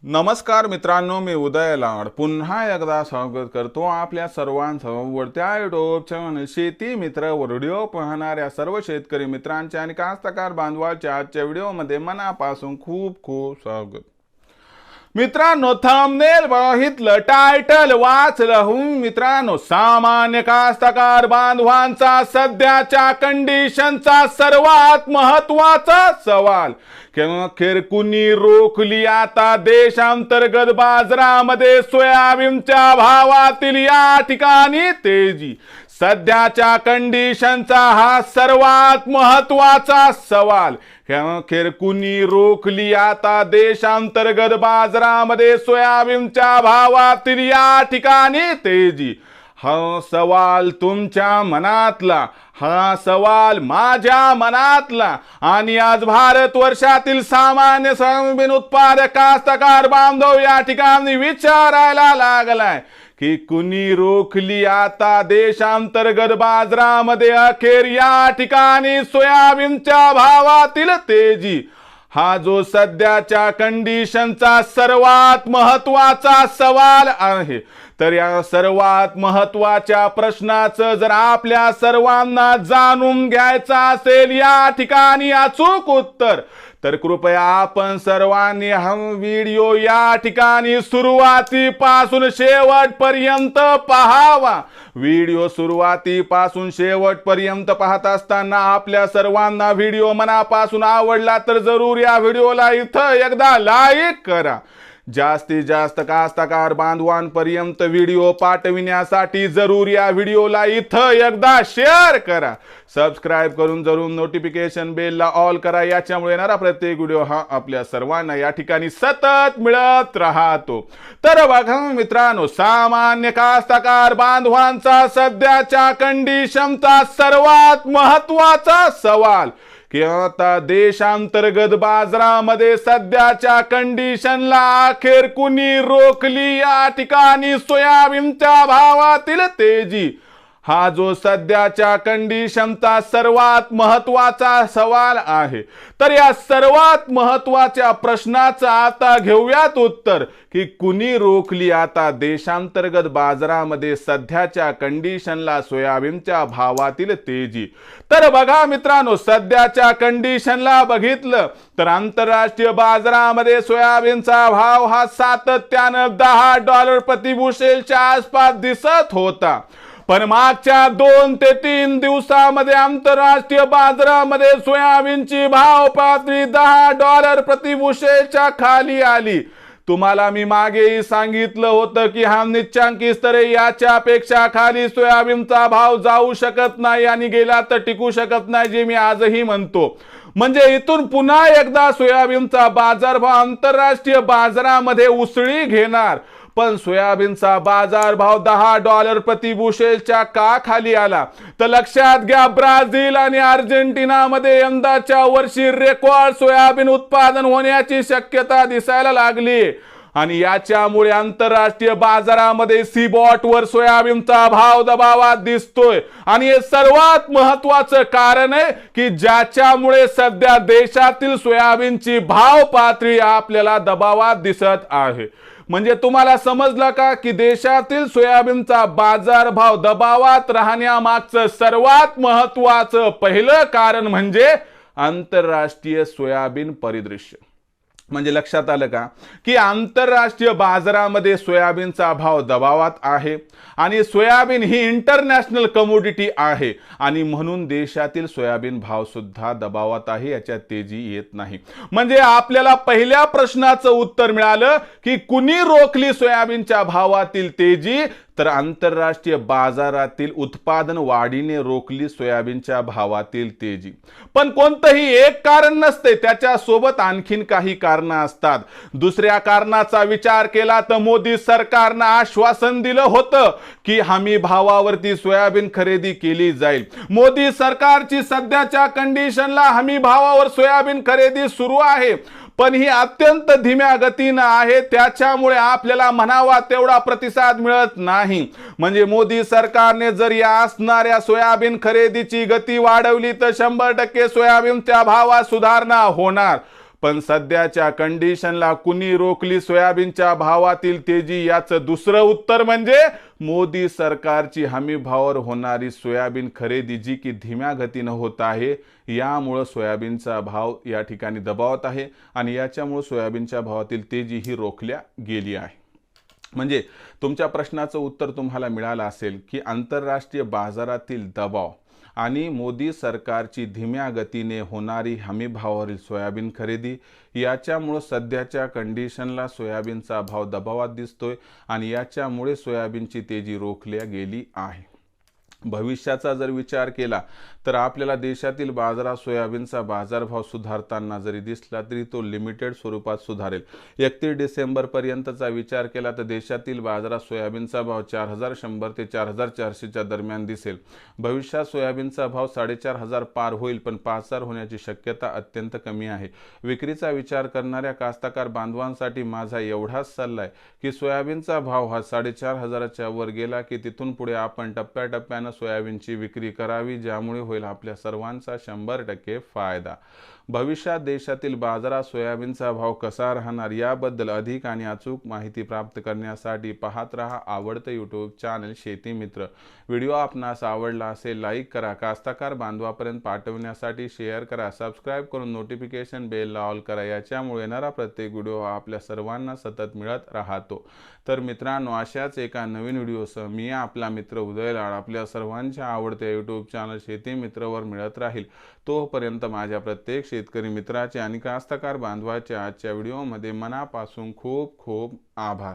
नमस्कार मित्रांनो, मी उदय लाड पुन्हा एकदा स्वागत करतो आपल्या सर्वांचं त्या युट्यूब चॅनल शेती मित्र व्हिडिओ पाहणाऱ्या सर्व शेतकरी मित्रांच्या आणि कास्तकार बांधवांच्या आजच्या व्हिडिओमध्ये मनापासून खूप खूप स्वागत। मित्रांनो, थंबनेल बघितलं, टायटल वाचलं, मित्रांनो सामान्य कास्तकार बांधवांचा सध्याच्या कंडिशनचा सर्वात महत्त्वाचा सवाल अखेर कुणी रोखली आता देशांतर्गत बाजारामध्ये सोयाबीनच्या भावातील या ठिकाणी तेजी। सध्याच्या कंडिशनचा हा सर्वात महत्त्वाचा सवाल अखेर कुणी रोखली आता देशांतर्गत बाजारामध्ये सोयाबीनच्या भावातील या ठिकाणी तेजी। हा सवाल तुमच्या मनातला, हा सवाल माझ्या मनातला आणि आज भारत वर्षातील सामान्य सोयाबीन उत्पादक कास्तकार बांधव या ठिकाणी विचारायला लागलाय की कुणी रोखली आता देशांतर्गत बाजारामध्ये अखेर या ठिकाणी सोयाबीनच्या भावातील तेजी। हा जो सध्याच्या कंडिशनचा सर्वात महत्त्वाचा सवाल आहे, तर या सर्वात महत्त्वाच्या प्रश्नाचं जर आपल्या सर्वांना जाणून घ्यायचं असेल या ठिकाणी अचूक उत्तर, तर कृपया आपण सर्वांनी हा व्हिडिओ या ठिकाणी सुरुवातीपासून शेवटपर्यंत पाहावा। व्हिडिओ सुरुवातीपासून शेवटपर्यंत पाहत असताना आपल्या सर्वांना व्हिडिओ मनापासून आवडला तर जरूर या व्हिडिओला इथं एकदा लाईक करा। जास्तीत जास्त कास्तकार बांधवांपर्यंत व्हिडिओ पाठविण्यासाठी जरूर या व्हिडिओला इथं एकदा शेअर करा। सबस्क्राइब करून जरूर नोटिफिकेशन बेलला ऑल करा, याच्यामुळे येणारा प्रत्येक व्हिडिओ हा आपल्या सर्वांना या ठिकाणी सतत मिळत राहतो। तर बघा मित्रांनो, सामान्य कास्तकार बांधवांचा सध्याच्या कंडिशनचा सर्वात महत्त्वाचा सवाल की आता देशांतर्गत बाजारामध्ये सध्याच्या कंडिशनला अखेर कुणी रोखली या ठिकाणी सोयाबीनच्या भावातील तेजी। हा जो सध्याच्या कंडिशनचा सर्वात महत्त्वाचा सवाल आहे, तर या सर्वात महत्त्वाच्या प्रश्नाचं आता घेऊयात उत्तर की कुणी रोखली आता देशांतर्गत बाजारामध्ये सध्याच्या कंडिशनला सोयाबीनच्या भावातील तेजी। तर बघा मित्रांनो, सध्याच्या कंडिशनला बघितलं तर आंतरराष्ट्रीय बाजारामध्ये सोयाबीनचा भाव हा सातत्याने $10 प्रति बुशेलच्या आसपास दिसत होता, पण मागच्या 2 ते 3 दिवसामध्ये आंतरराष्ट्रीय बाजारामध्ये सोयाबीनची भाव पातळी $10 प्रति बुशेलच्या खाली आली। तुम्हाला मी मागेही सांगितलं होतं की हा निश्चित स्तर याच्यापेक्षा खाली सोयाबीनचा भाव जाऊ शकत नाही आणि गेला तर टिकू शकत नाही, जे मी आजही म्हणतो। म्हणजे इथून पुन्हा एकदा सोयाबीनचा बाजारभाव आंतरराष्ट्रीय बाजारामध्ये उसळी घेणार, पण सोयाबीनचा बाजारभाव $10 प्रति बुशेलच्या का खाली आला, तर लक्षात घ्या, ब्राझील आणि अर्जेंटिनामध्ये यंदाच्या वर्षी रेकॉर्ड सोयाबीन उत्पादन होण्याची शक्यता दिसायला लागली आणि याच्यामुळे आंतरराष्ट्रीय बाजारामध्ये सीबॉटवर सोयाबीनचा भाव दबावात दिसतोय। आणि हे सर्वात महत्त्वाचं कारण आहे की ज्याच्यामुळे सध्या देशातील सोयाबीनची भाव पातळी आपल्याला दबावात दिसत आहे। म्हणजे तुम्हाला समजलं का की देशातील सोयाबीनचा बाजारभाव दबावात राहण्यामागचं सर्वात महत्त्वाचं पहिलं कारण म्हणजे आंतरराष्ट्रीय सोयाबीन परिदृश्य। म्हणजे लक्षात आलं का की आंतरराष्ट्रीय बाजारामध्ये सोयाबीनचा भाव दबावात आहे आणि सोयाबीन ही इंटरनॅशनल कमोडिटी आहे आणि म्हणून देशातील सोयाबीन भाव सुद्धा दबावात आहे, याच्यात तेजी येत नाही। म्हणजे आपल्याला पहिल्या प्रश्नाचं उत्तर मिळालं की कुणी रोखली सोयाबीनच्या भावातील तेजी, तर आंतरराष्ट्रीय बाजारातील उत्पादन वाढीने रोखली सोयाबीनच्या भावातील तेजी। पण कोणतंही एक कारण नसते, त्याच्या सोबत आणखीन काही कारणं असतात। दुसऱ्या कारणाचा विचार केला तर मोदी सरकारनं आश्वासन दिलं होतं की हमी भावावरती सोयाबीन खरेदी केली जाईल। मोदी सरकारची सध्याच्या कंडिशनला हमी भावावर सोयाबीन खरेदी सुरू आहे, पण ही अत्यंत धीम्या गतीने आहे, त्याच्यामुळे आपल्याला म्हणावा तेवढा प्रतिसाद मिळत नाही। म्हणजे मोदी सरकारने जर या असणाऱ्या सोयाबीन खरेदीची गती वाढवली तर 100% सोयाबीनच्या भावात सुधारणा होणार, पण सध्याच्या कंडिशनला कुणी रोखली सोयाबीनच्या भावातील तेजी? याचं दुसरं उत्तर म्हणजे मोदी सरकारची हमी भावावर होणारी सोयाबीन खरेदी जी की धीम्या गतीनं होत आहे, यामुळे सोयाबीनचा भाव या ठिकाणी दबावत आहे आणि याच्यामुळे सोयाबीनच्या भावातील तेजी ही रोखल्या गेली आहे। म्हणजे तुमच्या प्रश्नाचं उत्तर तुम्हाला मिळालं असेल की आंतरराष्ट्रीय बाजारातील दबाव आणि मोदी सरकारची धीम्या गतीने होणारी हमी भावावरील सोयाबीन खरेदी याच्यामुळे सध्याच्या कंडिशनला सोयाबीनचा भाव दबावात दिसतोय आणि याच्यामुळे सोयाबीनची तेजी रोखल्या गेली आहे। भविष्याचा जर विचार केला तर आपल्याला देशातील बाजारात सोयाबीनचा बाजारभाव सुधारताना जरी दिसला तरी तो लिमिटेड स्वरूपात सुधारेल। 31 डिसेंबर पर्यंतचा विचार केला तर देशातील बाजारात सोयाबीनचा भाव 4100 ते 4400च्या दरम्यान दिसेल। भविष्यात सोयाबीनचा भाव 4500 पार होईल, पण 5000 होण्याची शक्यता अत्यंत कमी आहे। विक्रीचा विचार करणाऱ्या कास्तकार बांधवांसाठी माझा एवढाच सल्ला आहे की सोयाबीनचा भाव हा 4500च्या वर गेला की तिथून पुढे आपण टप्प्याटप्प्याने सोयाबीनची विक्री करावी, ज्यामुळे होईल आपल्या सर्वांचा 100% फायदा। भविष्यात देशातील बाजारात सोयाबीनचा भाव कसा राहणार याबद्दल अधिक आणि अचूक माहिती प्राप्त करण्यासाठी पाहत रहा आवडतं यूट्यूब चॅनल शेती मित्र। व्हिडिओ आपणास आवडला असेल लाईक करा, कास्तकार बांधवापर्यंत पाठवण्यासाठी शेअर करा, सबस्क्राईब करून नोटिफिकेशन बेल ऑल करा, याच्यामुळे येणारा प्रत्येक व्हिडिओ आपल्या सर्वांना सतत मिळत राहतो। तर मित्रांनो, अशाच एका नवीन व्हिडिओसह मी आपला मित्र उदय लाड आपल्या सर्वांच्या आवडत्या यूट्यूब चॅनल शेती मित्रवर मिळत राहील। तोपर्यंत माझ्या प्रत्येक शेतकरी मित्राचे आणि कास्तकार बांधवाचे आजच्या व्हिडिओमध्ये मनापासून खूप खूप आभार।